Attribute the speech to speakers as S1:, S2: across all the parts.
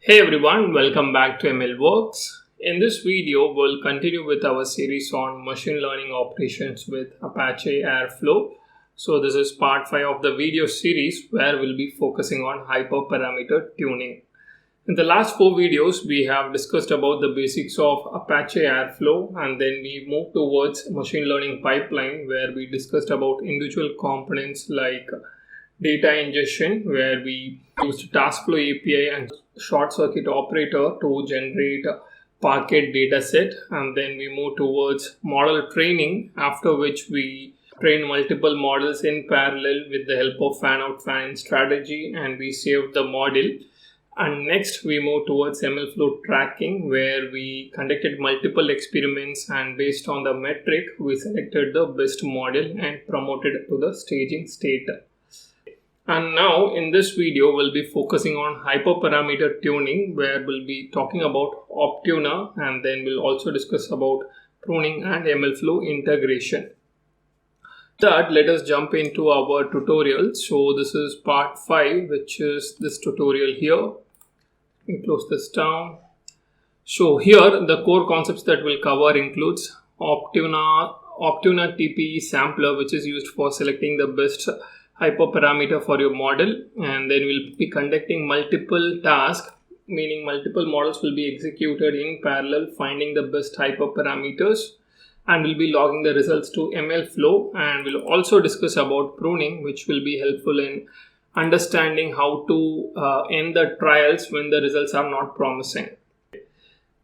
S1: Hey everyone, welcome back to MLworks. In this video, we'll continue with our series on machine learning operations with Apache Airflow. So this is part 5 of the video series where we'll be focusing on hyperparameter tuning. In the last 4 videos, we have discussed about the basics of Apache Airflow, and then we moved towards machine learning pipeline where we discussed about individual components like data ingestion, where we used TaskFlow API and short circuit operator to generate a Parquet dataset, and then we move towards model training, after which we train multiple models in parallel with the help of fan-out fan-in strategy, and we saved the model. And next we move towards MLflow tracking, where we conducted multiple experiments, and based on the metric we selected the best model and promoted it to the staging state. And now in this video we'll be focusing on hyperparameter tuning, where we'll be talking about Optuna, and then we'll also discuss about pruning and MLflow integration. That, let us jump into our tutorial. So this is part 5, which is this tutorial here. Let me close this down. So here the core concepts that we'll cover includes Optuna TPE Sampler, which is used for selecting the best hyperparameter for your model, and then we'll be conducting multiple tasks, meaning multiple models will be executed in parallel, finding the best hyperparameters, and we'll be logging the results to MLflow. And we'll also discuss about pruning, which will be helpful in understanding how to end the trials when the results are not promising.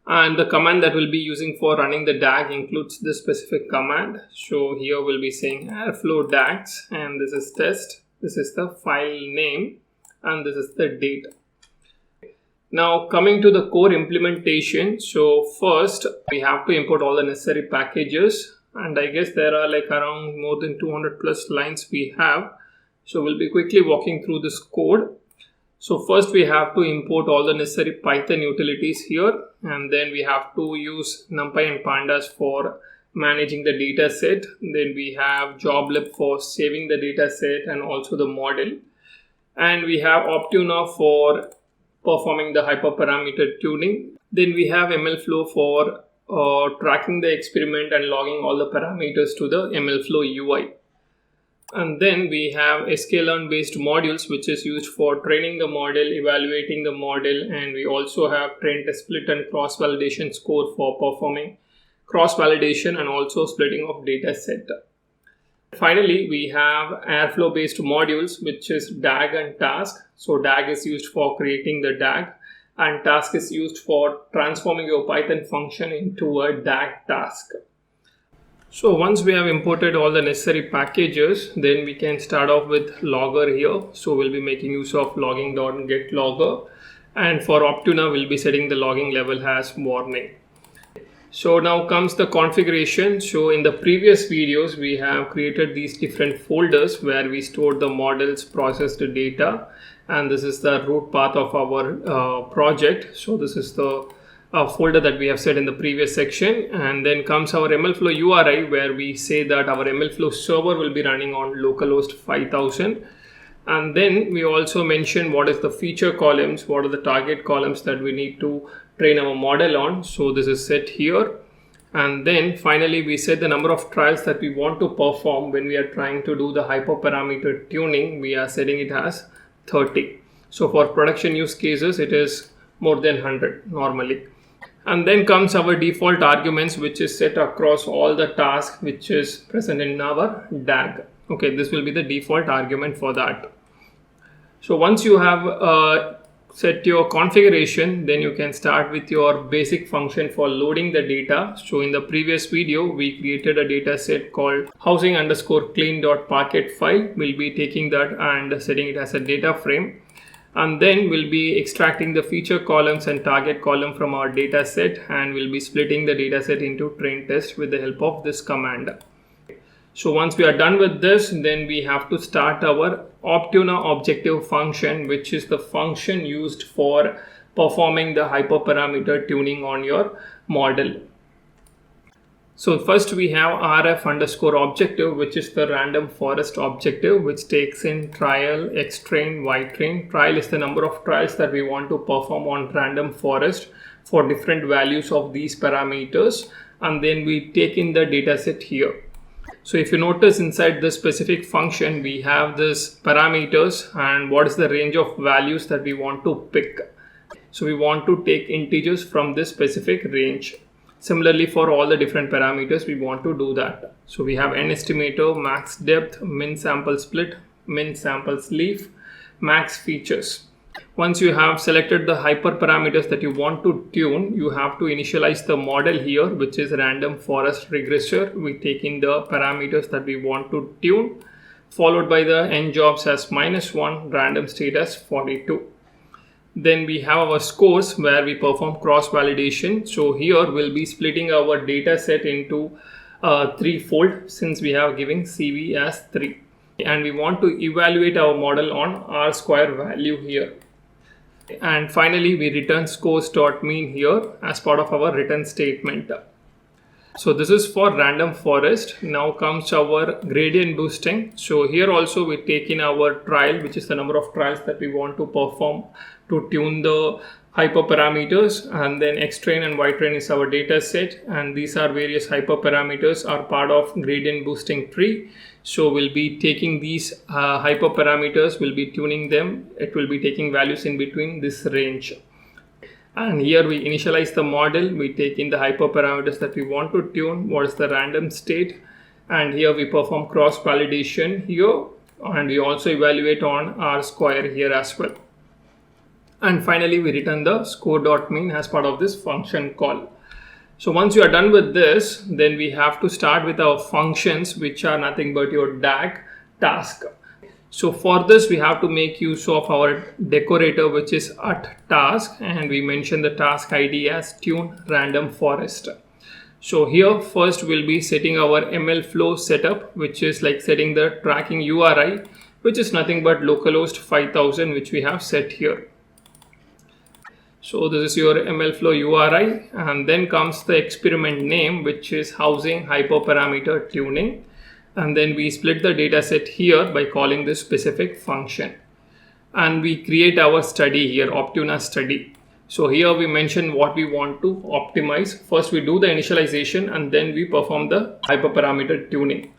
S1: And the command that we'll be using for running the DAG includes this specific command. So here we'll be saying airflow DAGs, and this is test, this is the file name, and this is the date. Now coming to the core implementation. So first we have to import all the necessary packages, and I guess there are like around more than 200 plus lines we have. So we'll be quickly walking through this code. So first we have to import all the necessary Python utilities here, and then we have to use NumPy and Pandas for managing the data set. Then we have joblib for saving the data set and also the model. And we have Optuna for performing the hyperparameter tuning. Then we have MLflow for tracking the experiment and logging all the parameters to the MLflow UI. And then we have sklearn based modules, which is used for training the model, evaluating the model, and we also have train test split and cross validation score for performing cross validation and also splitting of data set. Finally, we have Airflow based modules, which is DAG and task. So DAG is used for creating the DAG, and task is used for transforming your Python function into a DAG task. So once we have imported all the necessary packages, then we can start off with logger here. So we'll be making use of logging.getLogger, and for Optuna we'll be setting the logging level as warning. So now comes the configuration. So in the previous videos we have created these different folders where we stored the models, processed the data, and this is the root path of our project. So this is the folder that we have set in the previous section. And then comes our MLflow URI, where we say that our MLflow server will be running on localhost 5000. And then we also mention what is the feature columns, what are the target columns that we need to train our model on. So this is set here. And then finally we set the number of trials that we want to perform when we are trying to do the hyperparameter tuning. We are setting it as 30. So for production use cases it is more than 100 normally. And then comes our default arguments, which is set across all the tasks which is present in our DAG. Okay, this will be the default argument for that. So once you have set your configuration, then you can start with your basic function for loading the data. So in the previous video, we created a data set called housing_clean.parquet file. We'll be taking that and setting it as a data frame. And then we'll be extracting the feature columns and target column from our data set, and we'll be splitting the data set into train test with the help of this command. So once we are done with this, then we have to start our Optuna objective function, which is the function used for performing the hyperparameter tuning on your model. So first we have rf underscore objective, which is the random forest objective, which takes in trial, xtrain, ytrain. Trial is the number of trials that we want to perform on random forest for different values of these parameters, and then we take in the data set here. So if you notice inside this specific function, we have this parameters and what is the range of values that we want to pick. So we want to take integers from this specific range. Similarly, for all the different parameters, we want to do that. So we have n estimator, max depth, min sample split, min sample sleeve, max features. Once you have selected the hyperparameters that you want to tune, you have to initialize the model here, which is random forest regressor. We take in the parameters that we want to tune, followed by the n jobs as -1, random state as 42. Then we have our scores where we perform cross validation. So here we'll be splitting our data set into threefold, since we have given CV as 3. And we want to evaluate our model on R square value here. And finally, we return scores.mean here as part of our return statement. So this is for random forest. Now comes our gradient boosting. So here also we take in our trial, which is the number of trials that we want to perform to tune the hyperparameters, and then xtrain and ytrain is our data set, and these are various hyperparameters are part of gradient boosting tree. So we'll be taking these hyperparameters, we'll be tuning them. It will be taking values in between this range. And here we initialize the model, we take in the hyperparameters that we want to tune, what is the random state, and here we perform cross validation here, and we also evaluate on R square here as well. And finally, we return the score.mean as part of this function call. So once you are done with this, then we have to start with our functions, which are nothing but your DAG task. So for this, we have to make use of our decorator, which is @task, and we mention the task ID as tune random forest. So here first we'll be setting our MLflow setup, which is like setting the tracking URI, which is nothing but localhost 5000, which we have set here. So this is your MLflow URI, and then comes the experiment name, which is housing hyperparameter tuning. And then we split the data set here by calling this specific function. And we create our study here, Optuna study. So here we mention what we want to optimize. First we do the initialization and then we perform the hyperparameter tuning.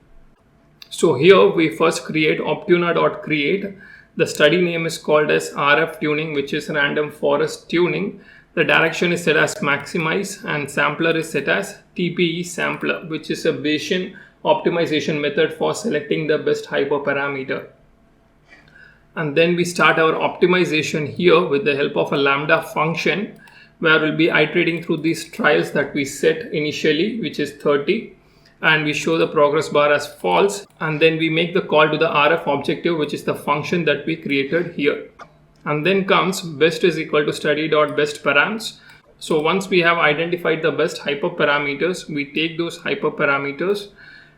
S1: So here we first create optuna.create. The study name is called as RF tuning, which is random forest tuning. The direction is set as maximize, and sampler is set as TPE Sampler, which is a Bayesian optimization method for selecting the best hyperparameter. And then we start our optimization here with the help of a lambda function, where we'll be iterating through these trials that we set initially, which is 30. And we show the progress bar as false, and then we make the call to the RF objective, which is the function that we created here. And then comes best is equal to study.bestparams. So once we have identified the best hyperparameters, we take those hyperparameters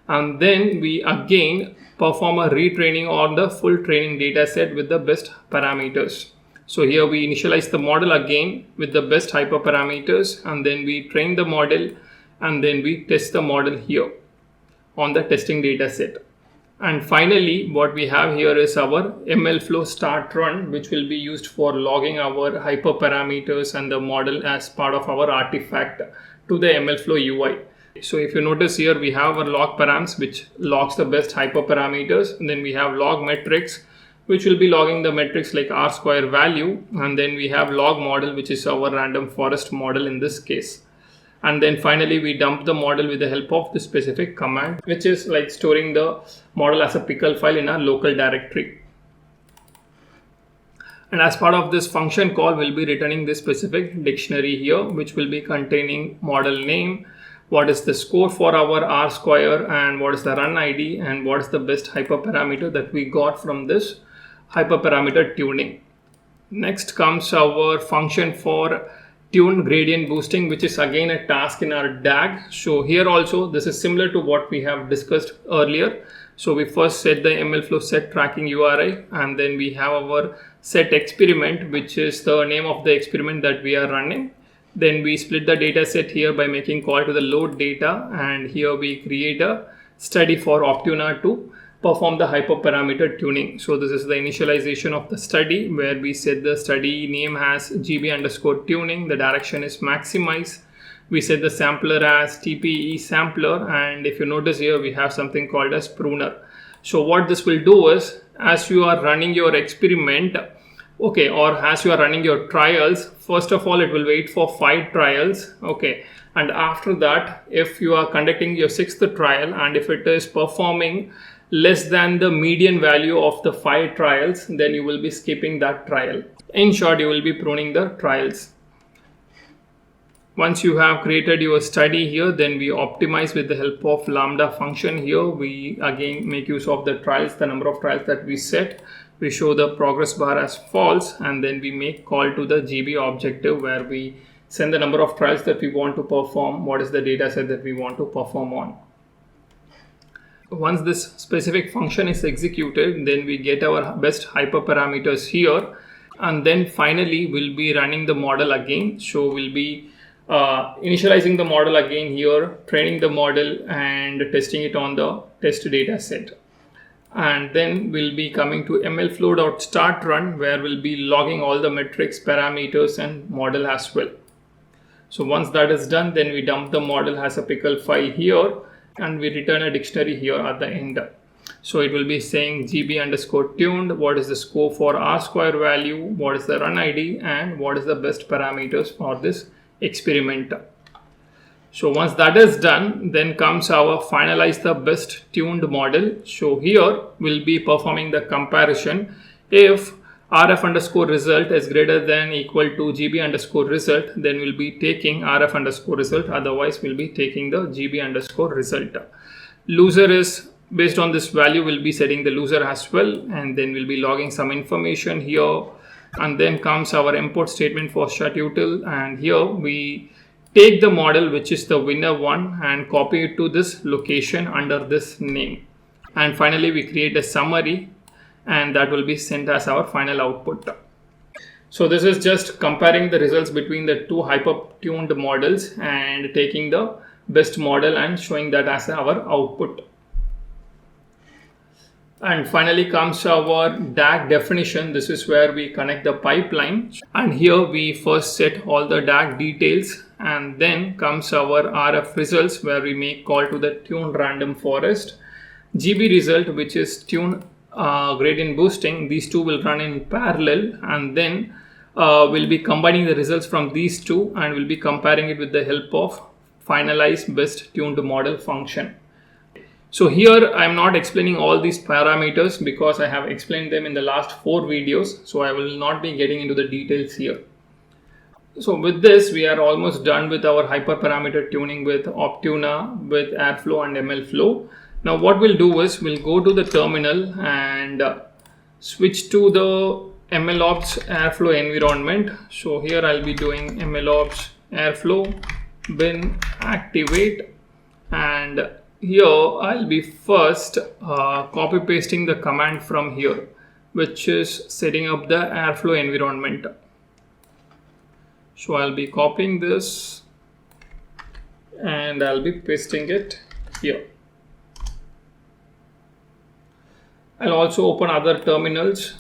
S1: and then we again perform a retraining on the full training data set with the best parameters. So here we initialize the model again with the best hyperparameters, and then we train the model, and then we test the model here on the testing data set. And finally, what we have here is our MLflow start run, which will be used for logging our hyperparameters and the model as part of our artifact to the MLflow UI. So if you notice here, we have our log params, which logs the best hyperparameters, and then we have log metrics, which will be logging the metrics like R square value, and then we have log model, which is our random forest model in this case. And then finally we dump the model with the help of the specific command, which is like storing the model as a pickle file in our local directory. And as part of this function call, we'll be returning this specific dictionary here, which will be containing model name, what is the score for our R square, and what is the run ID, and what is the best hyperparameter that we got from this hyperparameter tuning. Next comes our function for tune gradient boosting, which is again a task in our DAG. So here also this is similar to what we have discussed earlier. So we first set the MLflow set tracking URI, and then we have our set experiment, which is the name of the experiment that we are running. Then we split the data set here by making call to the load data, and here we create a study for Optuna to perform the hyperparameter tuning. So this is the initialization of the study, where we set the study name as GB_tuning. The direction is maximize. We set the sampler as TPE Sampler, and if you notice here, we have something called as pruner. So what this will do is, as you are running your experiment, okay, or as you are running your trials, first of all, it will wait for 5 trials, okay, and after that, if you are conducting your 6th trial and if it is performing less than the median value of the 5 trials, then you will be skipping that trial. In short, you will be pruning the trials. Once you have created your study here, then we optimize with the help of lambda function. Here we again make use of the trials, the number of trials that we set. We show the progress bar as false, and then we make call to the GB objective, where we send the number of trials that we want to perform, what is the data set that we want to perform on. Once this specific function is executed, then we get our best hyperparameters here, and then finally we'll be running the model again. So we'll be initializing the model again here, training the model and testing it on the test data set. And then we'll be coming to MLflow.start run, where we'll be logging all the metrics, parameters and model as well. So once that is done, then we dump the model as a pickle file here, and we return a dictionary here at the end. So it will be saying GB_tuned, what is the scope for R square value, what is the run ID, and what is the best parameters for this experiment. So once that is done, then comes our finalize the best tuned model. So here we'll be performing the comparison. If RF_result is greater than equal to GB_result, then we'll be taking RF_result, otherwise we'll be taking the GB_result. Loser is based on this value, we'll be setting the loser as well, and then we'll be logging some information here. And then comes our import statement for shutUtil, and here we take the model, which is the winner one, and copy it to this location under this name. And finally we create a summary, and that will be sent as our final output. So this is just comparing the results between the two hyper-tuned models and taking the best model and showing that as our output. And finally comes our DAG definition. This is where we connect the pipeline, and here we first set all the DAG details, and then comes our RF results, where we make call to the tune random forest. GB result, which is tune gradient boosting. These two will run in parallel, and then we'll be combining the results from these two, and we'll be comparing it with the help of finalize best tuned model function. So here I am not explaining all these parameters because I have explained them in the last 4 videos. So I will not be getting into the details here. So with this, we are almost done with our hyperparameter tuning with Optuna, with Airflow and MLflow. Now what we'll do is we'll go to the terminal and switch to the MLOps Airflow environment. So here I'll be doing MLOps Airflow bin activate, and here I'll be first copy pasting the command from here, which is setting up the Airflow environment. So I'll be copying this and I'll be pasting it here. I'll also open other terminals.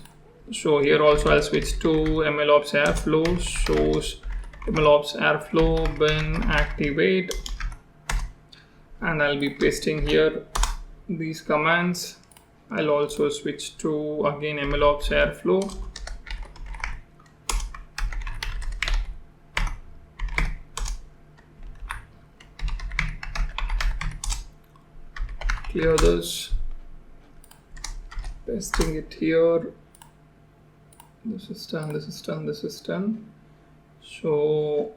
S1: So here also I'll switch to MLOps Airflow, shows MLOps Airflow bin activate, and I'll be pasting here these commands. I'll also switch to again MLOps Airflow. Clear this, pasting it here. This is done, this is done, this is done. So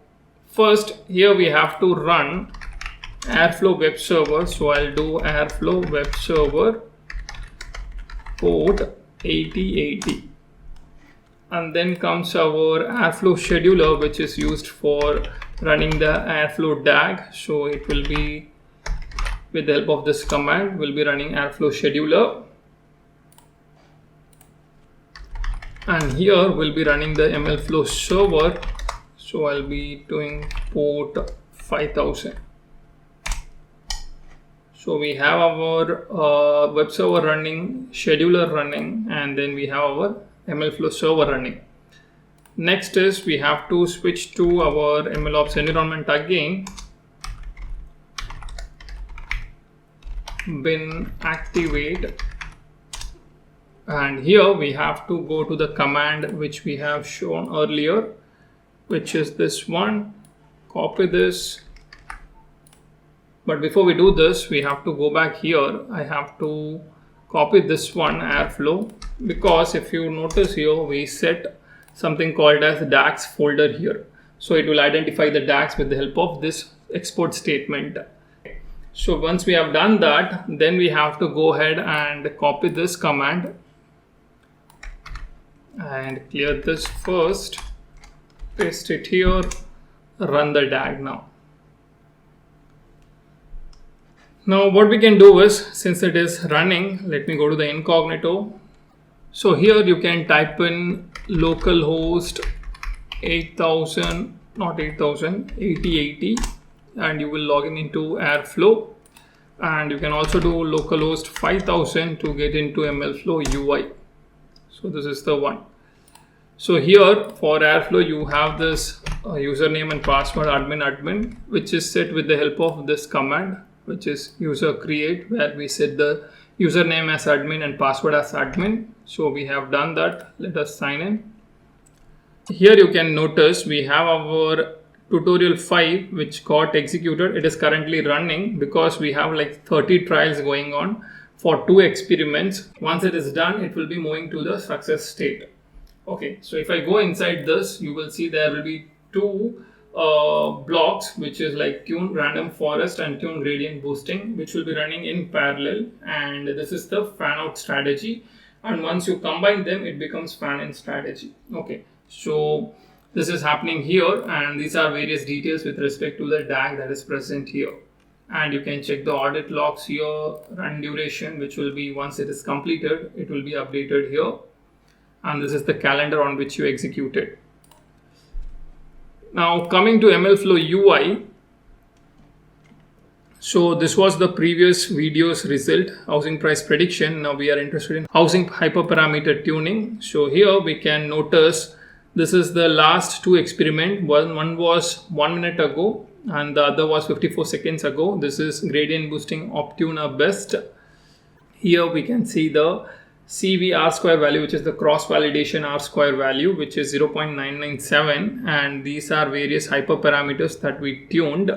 S1: first here we have to run Airflow web server. So I'll do Airflow web server port 8080, and then comes our Airflow scheduler, which is used for running the Airflow DAG. So it will be with the help of this command, we'll be running Airflow scheduler, and here we'll be running the MLflow server. So I'll be doing port 5000. So we have our web server running, scheduler running, and then we have our MLflow server running. Next is we have to switch to our MLOps environment again. Bin activate, and here we have to go to the command which we have shown earlier, which is this one. Copy this. But before we do this, we have to go back here. I have to copy this one, Airflow, because if you notice here, we set something called as DAGs folder here. So it will identify the DAGs with the help of this export statement. So once we have done that, then we have to go ahead and copy this command and clear this first, paste it here, run the DAG now. Now what we can do is, since it is running, let me go to the incognito. So here you can type in localhost 8000, not 8000, 8080, and you will log in into Airflow. And you can also do localhost 5000 to get into MLflow UI. So this is the one. So here for Airflow you have this username and password admin, which is set with the help of this command, which is user create, where we set the username as admin and password as admin. So we have done that. Let us sign in. Here you can notice we have our tutorial 5 which got executed. It is currently running because we have like 30 trials going on for 2 experiments. Once it is done, it will be moving to the success state. Okay, so if I go inside this, you will see there will be 2 blocks, which is like tune random forest and tune gradient boosting, which will be running in parallel, and this is the fan out strategy, and once you combine them it becomes fan in strategy. Okay, so this is happening here, and these are various details with respect to the DAG that is present here, and you can check the audit logs here, run duration, which will be once it is completed it will be updated here, and this is the calendar on which you executed. Now coming to MLflow UI, so this was the previous video's result, housing price prediction. Now we are interested in housing hyperparameter tuning. So here we can notice this is the last 2 experiment. One was 1 minute ago and the other was 54 seconds ago. This is gradient boosting Optuna best. Here we can see the CV R square value, which is the cross validation R square value, which is 0.997, and these are various hyperparameters that we tuned.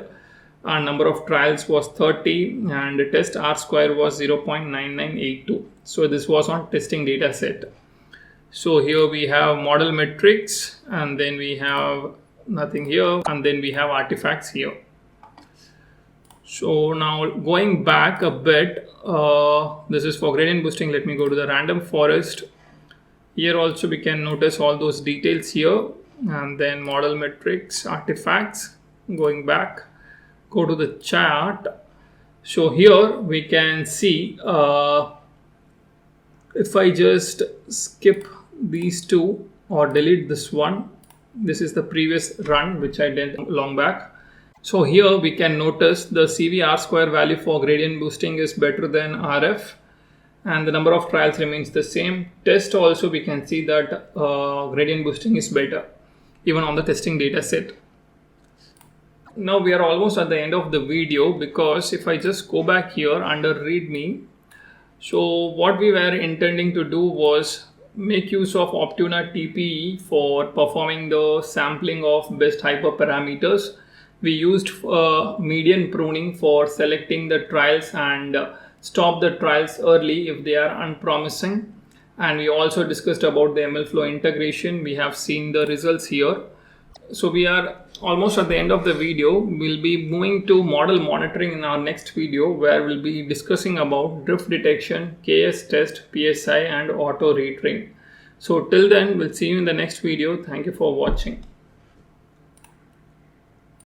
S1: Our number of trials was 30 and the test R square was 0.9982. So this was on testing data set. So here we have model metrics, and then we have nothing here, and then we have artifacts here. So now going back a bit, this is for gradient boosting. Let me go to the random forest. Here also we can notice all those details here, and then model metrics, artifacts. Going back, go to the chart. So here we can see, if I just skip these 2 or delete this one, this is the previous run which I did long back. So here we can notice the CV R square value for gradient boosting is better than RF, and the number of trials remains the same. Test also we can see that gradient boosting is better even on the testing data set. Now we are almost at the end of the video, because if I just go back here under readme, so what we were intending to do was make use of Optuna TPE for performing the sampling of best hyperparameters. We used median pruning for selecting the trials and stop the trials early if they are unpromising. And we also discussed about the MLflow integration. We have seen the results here. So we are almost at the end of the video. We'll be moving to model monitoring in our next video, where we'll be discussing about drift detection, KS test, PSI and auto retrain. So till then, we'll see you in the next video. Thank you for watching.